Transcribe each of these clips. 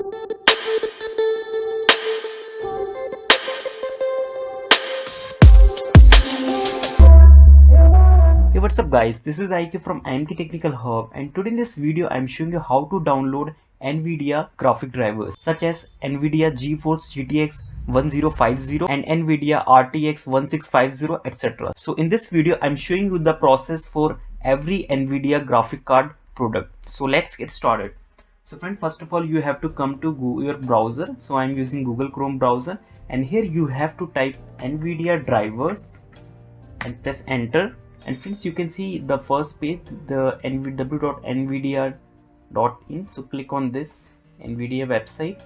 Hey, what's up guys, this is IK from IMK Technical Hub, and today in this video I'm showing you how to download NVIDIA graphic drivers such as NVIDIA GeForce GTX 1050 and NVIDIA RTX 1650 etc. So in this video I'm showing you the process for every NVIDIA graphic card product. So let's get started. So friend, first of all you have to come to your browser. So I'm using Google Chrome browser, and here you have to type NVIDIA drivers and press enter. And friends, you can see the first page, the www.nvidia.in. so click on this NVIDIA website.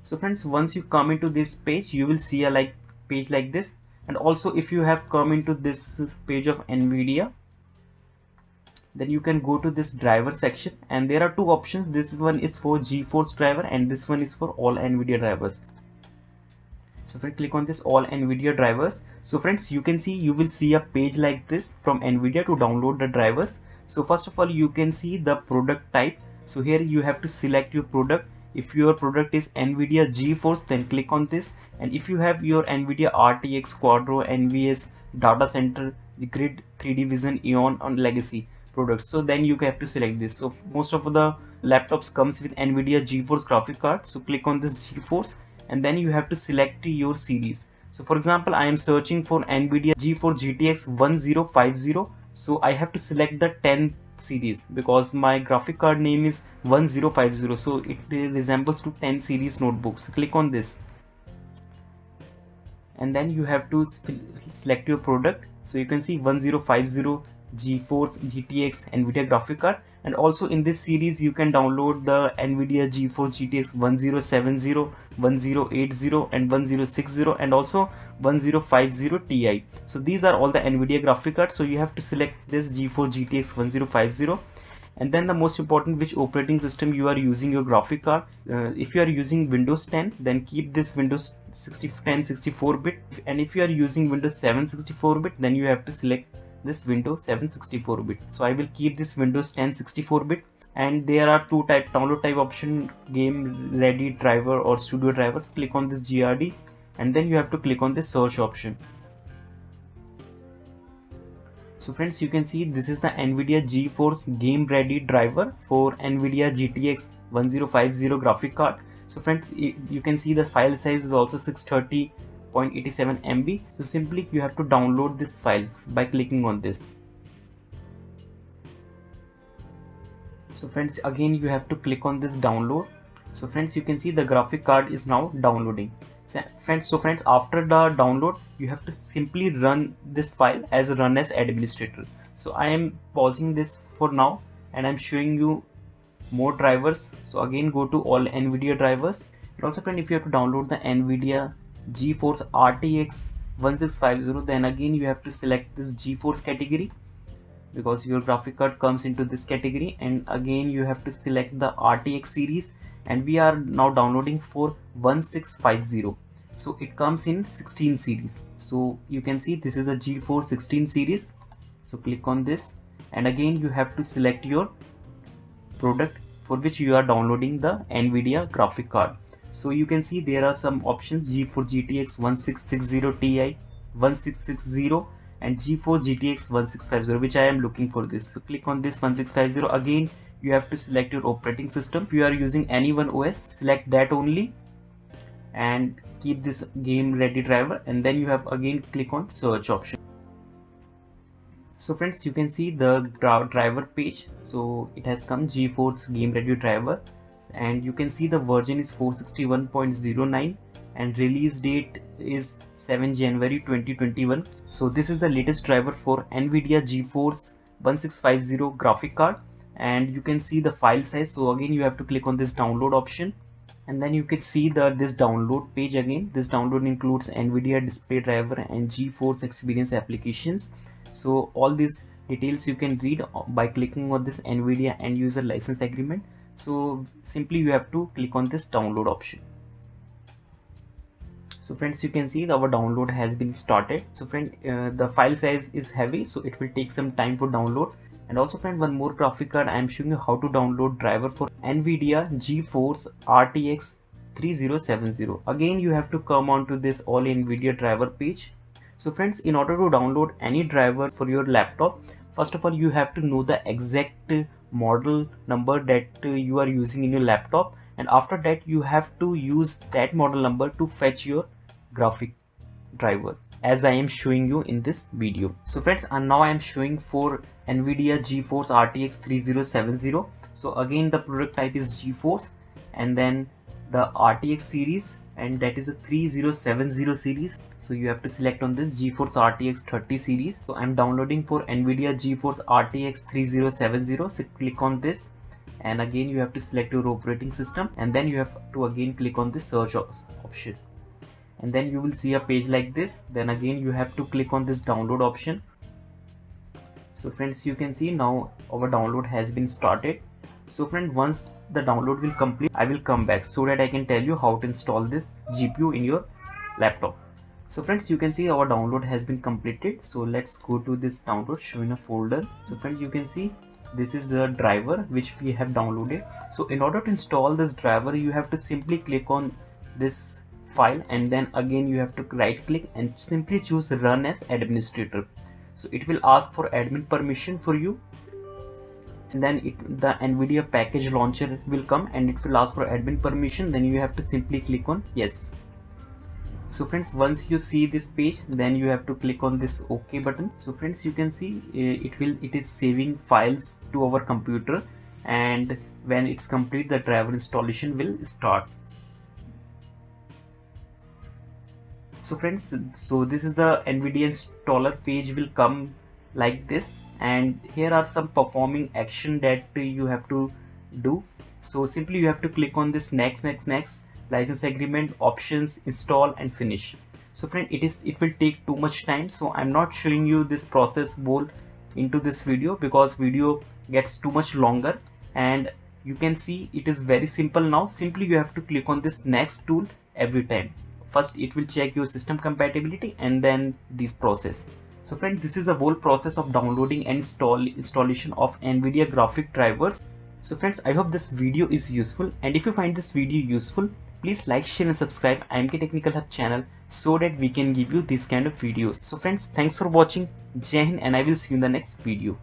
So friends, once you come into this page, you will see a page like this. And also if you have come into this page of NVIDIA, then you can go to this driver section, and there are two options. This one is for GeForce driver and this one is for all NVIDIA drivers. So if I click on this all NVIDIA drivers, so friends, you can see, you will see a page like this from NVIDIA to download the drivers. So first of all, you can see the product type. So here you have to select your product. If your product is NVIDIA GeForce, then click on this. And if you have your NVIDIA RTX Quadro, NVS, Data Center, the Grid, 3D Vision, Eon on Legacy products, so then you have to select this. So most of the laptops comes with NVIDIA GeForce graphic card. So click on this GeForce, and then you have to select your series. So for example, I am searching for NVIDIA GeForce GTX 1050. So I have to select the 10 series because my graphic card name is 1050. So it resembles to 10 series notebooks. So click on this. And then you have to select your product. So you can see 1050 GeForce GTX NVIDIA graphic card. And also in this series you can download the NVIDIA GeForce GTX 1070, 1080 and 1060 and also 1050 Ti. So these are all the NVIDIA graphic cards. So you have to select this GeForce GTX 1050. And then the most important, which operating system you are using your graphic card. If you are using Windows 10, then keep this Windows 10 64-bit, and if you are using Windows 7 64-bit, then you have to select this Windows 7 64-bit. So I will keep this Windows 10 64-bit. And there are two download type option: game ready driver or studio drivers. Click on this GRD, and then you have to click on this search option. So friends, you can see this is the NVIDIA GeForce Game Ready driver for NVIDIA GTX 1050 graphic card. So friends, you can see the file size is also 630.87 MB. So simply you have to download this file by clicking on this. So friends, again you have to click on this download. So friends, you can see the graphic card is now downloading. So friends, after the download, you have to simply run this file as run as administrator. So I am pausing this for now, and I'm showing you more drivers. So again, go to all NVIDIA drivers. And also friend, if you have to download the NVIDIA GeForce RTX 1650, then again you have to select this GeForce category, because your graphic card comes into this category. And again you have to select the RTX series, and we are now downloading for 1650. So it comes in 16 series. So you can see this is a GeForce 16 series. So click on this, and again you have to select your product for which you are downloading the NVIDIA graphic card. So you can see there are some options: GeForce GTX 1660 Ti, 1660 and GeForce GTX 1650, which I am looking for this. So click on this 1650. Again you have to select your operating system. If you are using any one OS, select that only, and keep this game ready driver, and then you have again click on search option. So friends, you can see the driver page. So it has come GeForce Game Ready driver, and you can see the version is 461.09 and release date is 7 January 2021. So this is the latest driver for NVIDIA GeForce 1650 graphic card, and you can see the file size. So again you have to click on this download option, and then you can see this download page. Again, this download includes NVIDIA display driver and GeForce Experience applications. So all these details you can read by clicking on this NVIDIA end user license agreement. So simply you have to click on this download option. So friends, you can see our download has been started. So friend, the file size is heavy, so it will take some time for download. And also friend, one more graphic card, I am showing you how to download driver for NVIDIA GeForce RTX 3070. Again, you have to come on to this all NVIDIA driver page. So friends, in order to download any driver for your laptop, first of all, you have to know the exact model number that you are using in your laptop, and after that you have to use that model number to fetch your graphic driver, as I am showing you in this video. So friends, and now I am showing for NVIDIA GeForce RTX 3070. So again, the product type is GeForce, and then the RTX series, and that is a 3070 series. So you have to select on this GeForce RTX 30 series. So I'm downloading for NVIDIA GeForce RTX 3070. So click on this, and again you have to select your operating system, and then you have to again click on the search option, and then you will see a page like this. Then again you have to click on this download option. So friends, you can see now our download has been started. So friend, once the download will complete, I will come back so that I can tell you how to install this GPU in your laptop. So friends, you can see our download has been completed. So let's go to this download, show in a folder. So friends, you can see this is the driver which we have downloaded. So in order to install this driver, you have to simply click on this file, and then again you have to right click and simply choose run as administrator. So it will ask for admin permission for you, and then the NVIDIA package launcher will come and it will ask for admin permission. Then you have to simply click on yes. So friends, once you see this page, then you have to click on this OK button. So friends, you can see it is saving files to our computer, and when it's complete, the driver installation will start. So friends, so this is the NVIDIA installer page will come like this, and here are some performing action that you have to do. So simply you have to click on this next, license agreement, options, install and finish. So friend, it will take too much time, so I'm not showing you this process whole into this video because video gets too much longer. And you can see it is very simple now. Simply you have to click on this next tool every time. First it will check your system compatibility and then this process. So friend, this is a whole process of downloading and installation of NVIDIA graphic drivers. So friends, I hope this video is useful, and if you find this video useful, please like, share and subscribe IMK Technical Hub channel so that we can give you this kind of videos. So friends, thanks for watching. Jai Hind, and I will see you in the next video.